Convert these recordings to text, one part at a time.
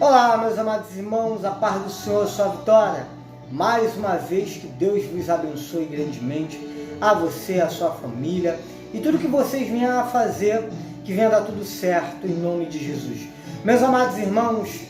Olá, meus amados irmãos, a paz do Senhor, sua vitória. Mais uma vez, que Deus vos abençoe grandemente, a você, a sua família, e tudo que vocês venham a fazer, que venha dar tudo certo, em nome de Jesus. Meus amados irmãos,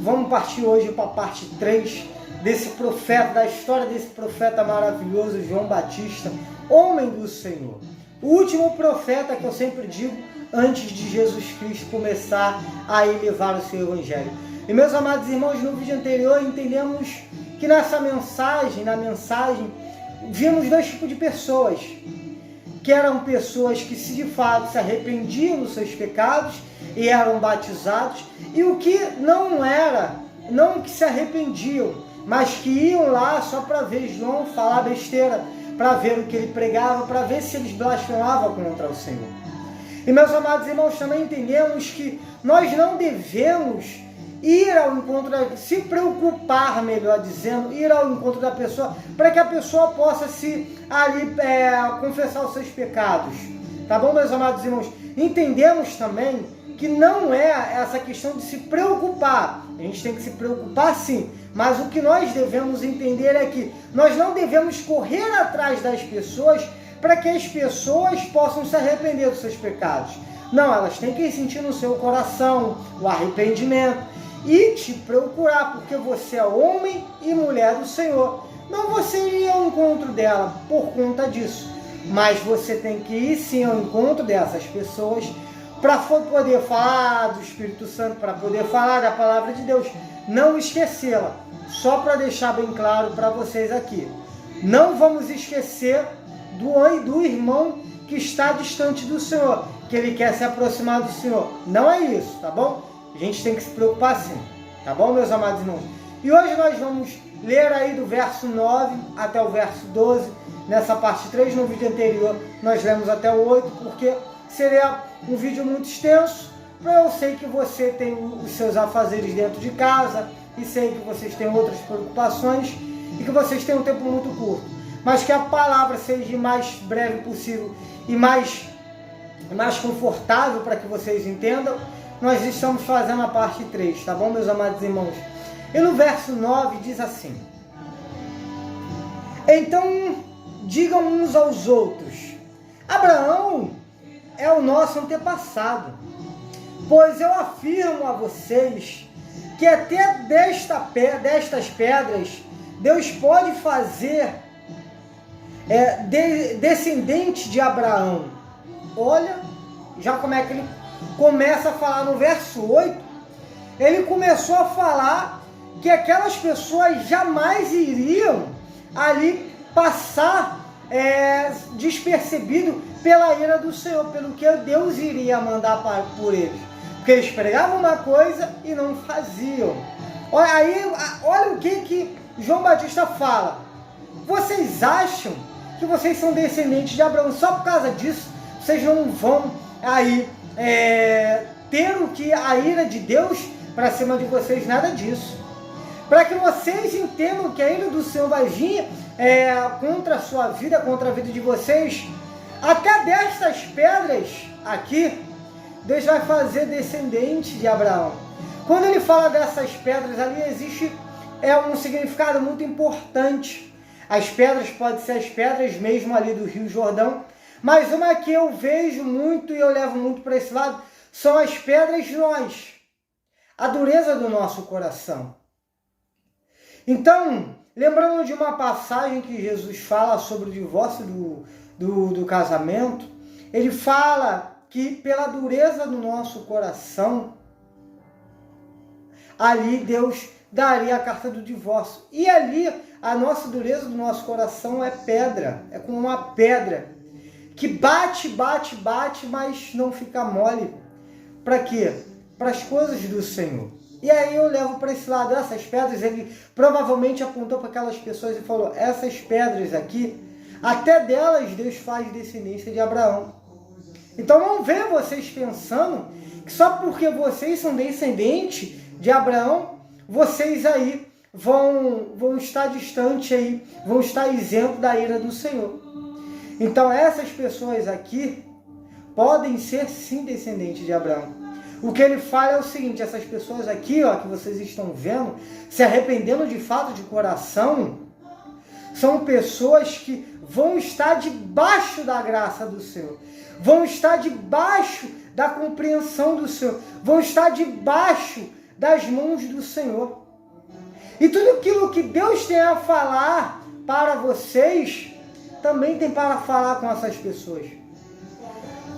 vamos partir hoje para a parte 3 desse profeta, da história desse profeta maravilhoso, João Batista, homem do Senhor. O último profeta que eu sempre digo, antes de Jesus Cristo começar a levar o seu evangelho. E meus amados irmãos, no vídeo anterior entendemos que na mensagem, vimos dois tipos de pessoas, que eram pessoas que de fato se arrependiam dos seus pecados e eram batizados, e o que não que se arrependiam, mas que iam lá só para ver João falar besteira, para ver o que ele pregava, para ver se eles blasfemavam contra o Senhor. E meus amados irmãos, também entendemos que nós não devemos ir ao encontro, se preocupar, melhor dizendo, ir ao encontro da pessoa, para que a pessoa possa confessar os seus pecados. Tá bom, meus amados irmãos? Entendemos também que não é essa questão de se preocupar. A gente tem que se preocupar sim, mas o que nós devemos entender é que nós não devemos correr atrás das pessoas para que as pessoas possam se arrepender dos seus pecados. Não, elas têm que sentir no seu coração o arrependimento e te procurar, porque você é homem e mulher do Senhor. Não você ir ao encontro dela por conta disso, mas você tem que ir sim ao encontro dessas pessoas para poder falar do Espírito Santo, para poder falar da palavra de Deus. Não esquecê-la, só para deixar bem claro para vocês aqui. Não vamos esquecer do irmão que está distante do Senhor, que ele quer se aproximar do Senhor. Não é isso, tá bom? A gente tem que se preocupar sim, tá bom, meus amados irmãos? E hoje nós vamos ler aí do verso 9 até o verso 12, nessa parte 3. No vídeo anterior nós lemos até o 8, porque seria um vídeo muito extenso. Eu sei que você tem os seus afazeres dentro de casa, e sei que vocês têm outras preocupações, e que vocês têm um tempo muito curto. Mas que a palavra seja o mais breve possível e mais confortável para que vocês entendam. Nós estamos fazendo a parte 3, tá bom, meus amados irmãos? E no verso 9 diz assim: então digam uns aos outros, Abraão é o nosso antepassado, pois eu afirmo a vocês que até destas pedras Deus pode fazer descendente de Abraão. Olha, já como é que ele começa a falar no verso 8, ele começou a falar que aquelas pessoas jamais iriam ali passar despercebido pela ira do Senhor, pelo que Deus iria mandar por eles, porque eles pregavam uma coisa e não faziam. Olha o que João Batista fala: vocês acham que vocês são descendentes de Abraão, só por causa disso vocês não vão aí ter a ira de Deus para cima de vocês? Nada disso. Para que vocês entendam que a ira do Senhor vai vir contra a sua vida, contra a vida de vocês, até destas pedras aqui Deus vai fazer descendente de Abraão. Quando ele fala dessas pedras ali, existe um significado muito importante. As pedras podem ser as pedras mesmo ali do Rio Jordão, mas uma que eu vejo muito e eu levo muito para esse lado são as pedras de nós, a dureza do nosso coração. Então, lembrando de uma passagem que Jesus fala sobre o divórcio do casamento, ele fala que pela dureza do nosso coração, ali Deus daria a carta do divórcio. E ali, a nossa dureza do nosso coração é pedra, é como uma pedra que bate, mas não fica mole. Para quê? Para as coisas do Senhor. E aí eu levo para esse lado, essas pedras, ele provavelmente apontou para aquelas pessoas e falou: essas pedras aqui, até delas Deus faz descendência de Abraão. Então não vê vocês pensando que só porque vocês são descendentes de Abraão, vocês aí vão estar distante aí, vão estar isentos da ira do Senhor. Então essas pessoas aqui podem ser sim descendentes de Abraão. O que ele fala é o seguinte: essas pessoas aqui, ó, que vocês estão vendo, se arrependendo de fato de coração, são pessoas que vão estar debaixo da graça do Senhor, vão estar debaixo da compreensão do Senhor, vão estar debaixo das mãos do Senhor. E tudo aquilo que Deus tem a falar para vocês, também tem para falar com essas pessoas.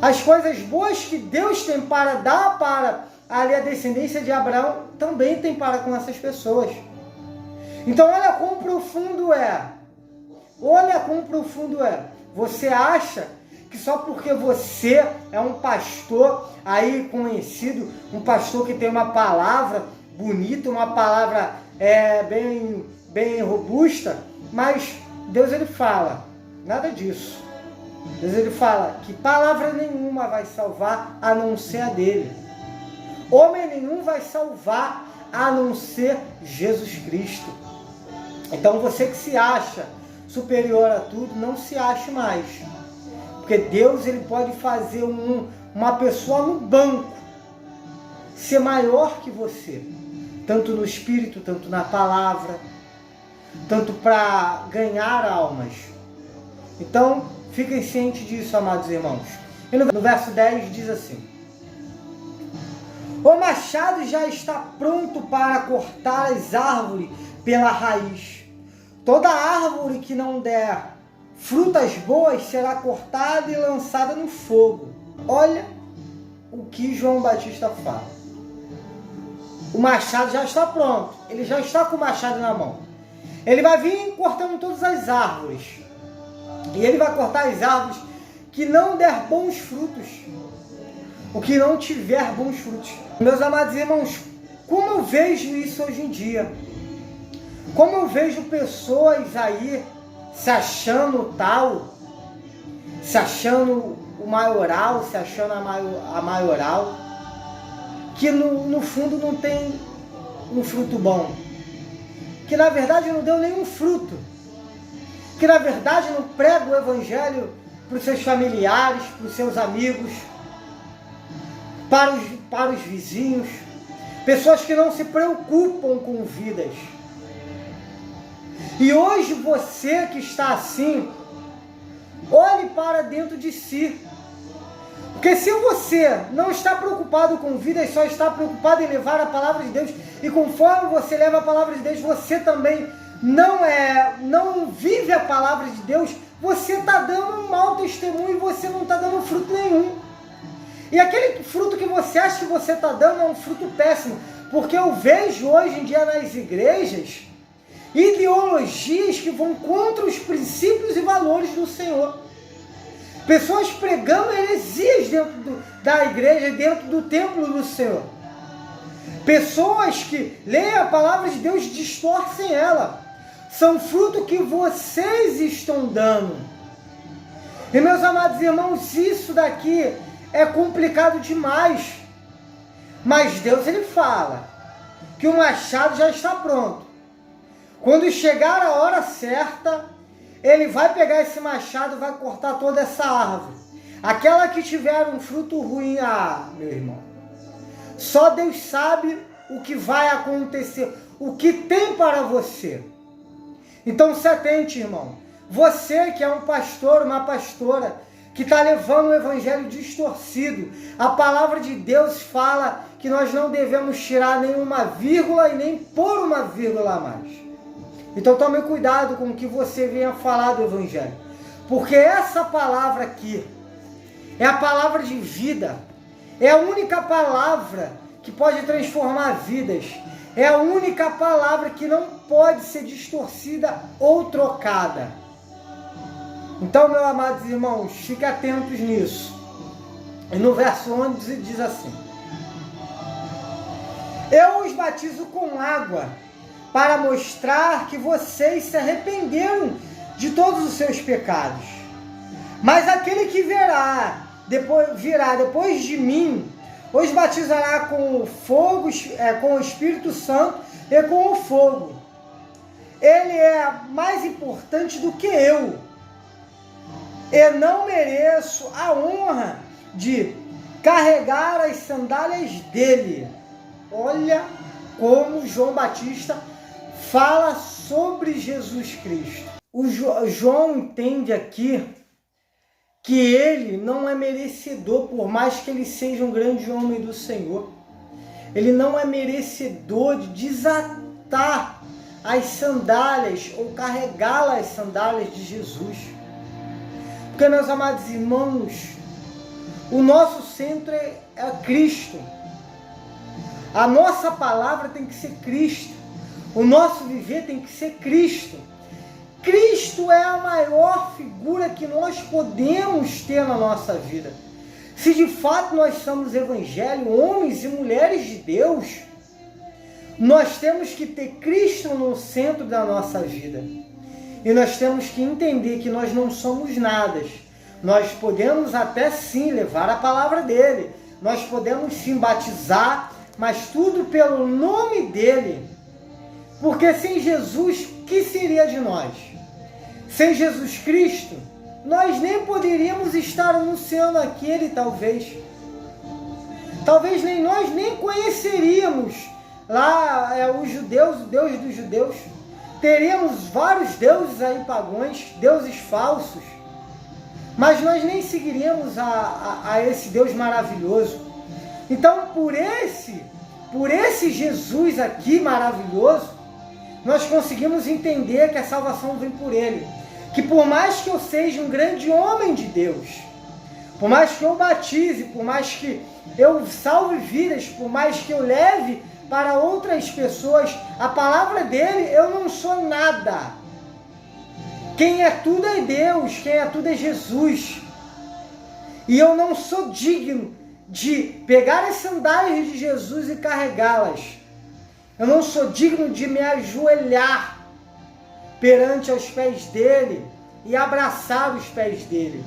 As coisas boas que Deus tem para dar para a descendência de Abraão, também tem para com essas pessoas. Então olha quão profundo é. Olha quão profundo é. Você acha que só porque você é um pastor aí conhecido, um pastor que tem uma palavra bonita, uma palavra bem robusta, mas Deus ele fala, nada disso. Deus ele fala que palavra nenhuma vai salvar a não ser a dele. Homem nenhum vai salvar a não ser Jesus Cristo. Então você que se acha superior a tudo, não se ache mais. Porque Deus ele pode fazer uma pessoa no banco ser maior que você. Tanto no espírito, tanto na palavra, tanto para ganhar almas. Então, fiquem cientes disso, amados irmãos. E no verso 10 diz assim: o machado já está pronto para cortar as árvores pela raiz. Toda árvore que não der frutas boas será cortada e lançada no fogo. Olha o que João Batista fala. O machado já está pronto. Ele já está com o machado na mão. Ele vai vir cortando todas as árvores. E ele vai cortar as árvores que não der bons frutos. O que não tiver bons frutos. Meus amados irmãos, como eu vejo isso hoje em dia? Como eu vejo pessoas aí se achando tal, se achando o maioral, se achando a maioral, que no fundo não tem um fruto bom, que na verdade não deu nenhum fruto, que na verdade não prega o evangelho para os seus familiares, para os seus amigos, para os vizinhos, pessoas que não se preocupam com vidas. E hoje você que está assim, olhe para dentro de si. Porque se você não está preocupado com vidas, só está preocupado em levar a palavra de Deus, e conforme você leva a palavra de Deus, você também não vive a palavra de Deus, você está dando um mau testemunho e você não está dando fruto nenhum. E aquele fruto que você acha que você está dando é um fruto péssimo, porque eu vejo hoje em dia nas igrejas ideologias que vão contra os princípios e valores do Senhor. Pessoas pregando heresias dentro da igreja, dentro do templo do Senhor. Pessoas que leem a palavra de Deus e distorcem ela. São fruto que vocês estão dando. E meus amados irmãos, isso daqui é complicado demais. Mas Deus ele fala que o machado já está pronto. Quando chegar a hora certa, ele vai pegar esse machado e vai cortar toda essa árvore. Aquela que tiver um fruto ruim, meu irmão, só Deus sabe o que vai acontecer, o que tem para você. Então se atente, irmão. Você que é um pastor, uma pastora, que está levando o evangelho distorcido, a palavra de Deus fala que nós não devemos tirar nenhuma vírgula e nem pôr uma vírgula a mais. Então tome cuidado com o que você venha falar do evangelho, porque essa palavra aqui é a palavra de vida, é a única palavra que pode transformar vidas, é a única palavra que não pode ser distorcida ou trocada. Então, meus amados irmãos, fiquem atentos nisso. E no verso 11 diz assim: eu os batizo com água, para mostrar que vocês se arrependeram de todos os seus pecados. Mas aquele que virá depois de mim, os batizará com o fogo, com o Espírito Santo e com o fogo. Ele é mais importante do que eu. Eu não mereço a honra de carregar as sandálias dele. Olha como João Batista fala sobre Jesus Cristo. O João entende aqui que ele não é merecedor, por mais que ele seja um grande homem do Senhor. Ele não é merecedor de desatar as sandálias ou carregar as sandálias de Jesus. Porque, meus amados irmãos, o nosso centro é Cristo. A nossa palavra tem que ser Cristo. O nosso viver tem que ser Cristo. Cristo é a maior figura que nós podemos ter na nossa vida. Se de fato nós somos evangelho, homens e mulheres de Deus, nós temos que ter Cristo no centro da nossa vida. E nós temos que entender que nós não somos nada. Nós podemos até sim levar a palavra dele. Nós podemos sim batizar, mas tudo pelo nome dele. Porque sem Jesus, o que seria de nós? Sem Jesus Cristo, nós nem poderíamos estar anunciando aquele, talvez. Talvez nem nós nem conheceríamos lá os judeus, o Deus dos judeus. Teríamos vários deuses aí pagãos, deuses falsos. Mas nós nem seguiríamos a esse Deus maravilhoso. Então, por esse Jesus aqui maravilhoso, nós conseguimos entender que a salvação vem por ele. Que por mais que eu seja um grande homem de Deus, por mais que eu batize, por mais que eu salve vidas, por mais que eu leve para outras pessoas a palavra dele, eu não sou nada. Quem é tudo é Deus, quem é tudo é Jesus. E eu não sou digno de pegar as sandálias de Jesus e carregá-las. Eu não sou digno de me ajoelhar perante aos pés dele e abraçar os pés dele.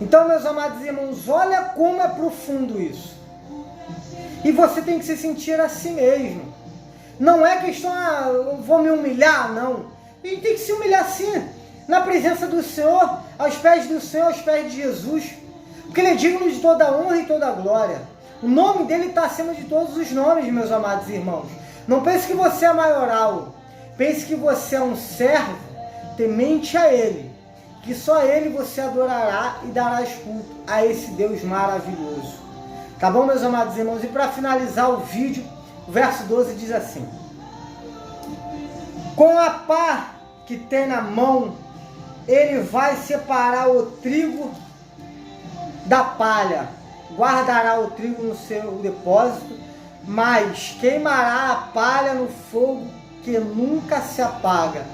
Então, meus amados irmãos, olha como é profundo isso. E você tem que se sentir assim mesmo. Não é questão, eu vou me humilhar, não. A gente tem que se humilhar sim, na presença do Senhor, aos pés do Senhor, aos pés de Jesus. Porque ele é digno de toda honra e toda glória. O nome dele está acima de todos os nomes, meus amados irmãos. Não pense que você é maioral. Pense que você é um servo temente a ele. Que só ele você adorará e darás culto a esse Deus maravilhoso. Tá bom, meus amados irmãos? E para finalizar o vídeo, o verso 12 diz assim: com a pá que tem na mão, ele vai separar o trigo da palha, guardará o trigo no seu depósito, mas queimará a palha no fogo que nunca se apaga.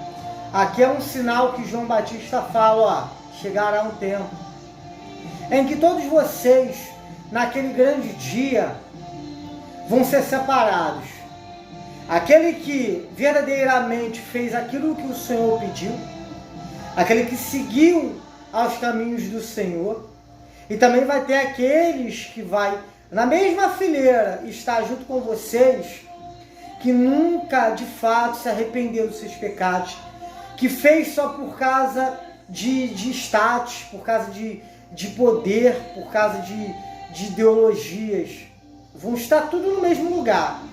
Aqui é um sinal que João Batista fala, chegará um tempo em que todos vocês, naquele grande dia, vão ser separados. Aquele que verdadeiramente fez aquilo que o Senhor pediu, aquele que seguiu aos caminhos do Senhor, e também vai ter aqueles que vai, na mesma fileira, estar junto com vocês, que nunca de fato se arrependeu dos seus pecados, que fez só por causa de status, por causa de poder, por causa de ideologias. Vão estar tudo no mesmo lugar.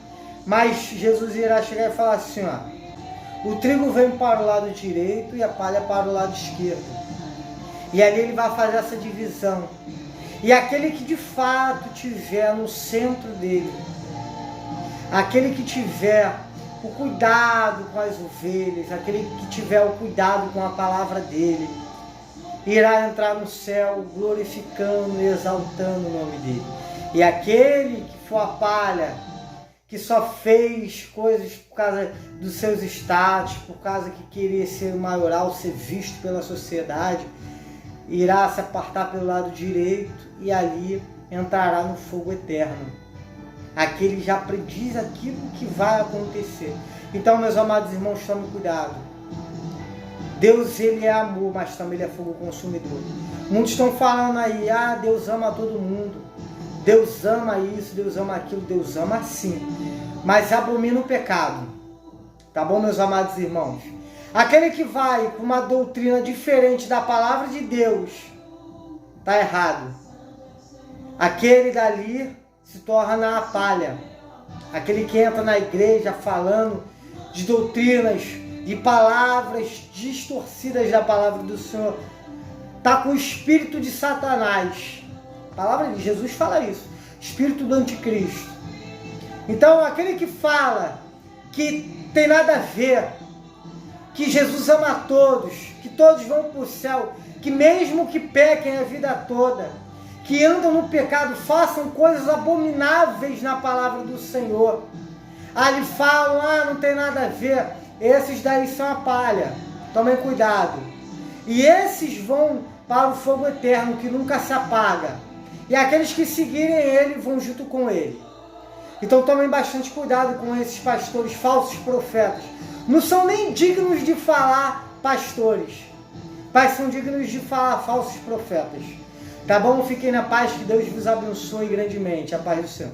Mas Jesus irá chegar e falar assim, ó, o trigo vem para o lado direito e a palha para o lado esquerdo. E ali ele vai fazer essa divisão. E aquele que de fato tiver no centro dele, aquele que tiver o cuidado com as ovelhas, aquele que tiver o cuidado com a palavra dele, irá entrar no céu glorificando e exaltando o nome dele. E aquele que for a palha, que só fez coisas por causa dos seus status, por causa que queria ser maioral, ser visto pela sociedade, irá se apartar pelo lado direito e ali entrará no fogo eterno. Aquele já prediz aquilo que vai acontecer. Então, meus amados irmãos, tomem cuidado. Deus, ele é amor, mas também ele é fogo consumidor. Muitos estão falando aí, Deus ama todo mundo. Deus ama isso, Deus ama aquilo, Deus ama sim. Mas abomina o pecado. Tá bom, meus amados irmãos? Aquele que vai com uma doutrina diferente da palavra de Deus, tá errado. aquele dali se torna a palha. Aquele que entra na igreja falando de doutrinas e palavras distorcidas da palavra do Senhor, está com o espírito de Satanás. A palavra de Jesus fala isso, espírito do anticristo. Então, aquele que fala que tem nada a ver, que Jesus ama a todos, que todos vão para o céu, que mesmo que pequem a vida toda, que andam no pecado, façam coisas abomináveis na palavra do Senhor. Ali falam, não tem nada a ver. Esses daí são a palha. Tomem cuidado. E esses vão para o fogo eterno, que nunca se apaga. E aqueles que seguirem ele vão junto com ele. Então tomem bastante cuidado com esses pastores, falsos profetas. Não são nem dignos de falar pastores, mas são dignos de falar falsos profetas. Tá bom? Fiquem na paz, que Deus vos abençoe grandemente. A paz do Senhor.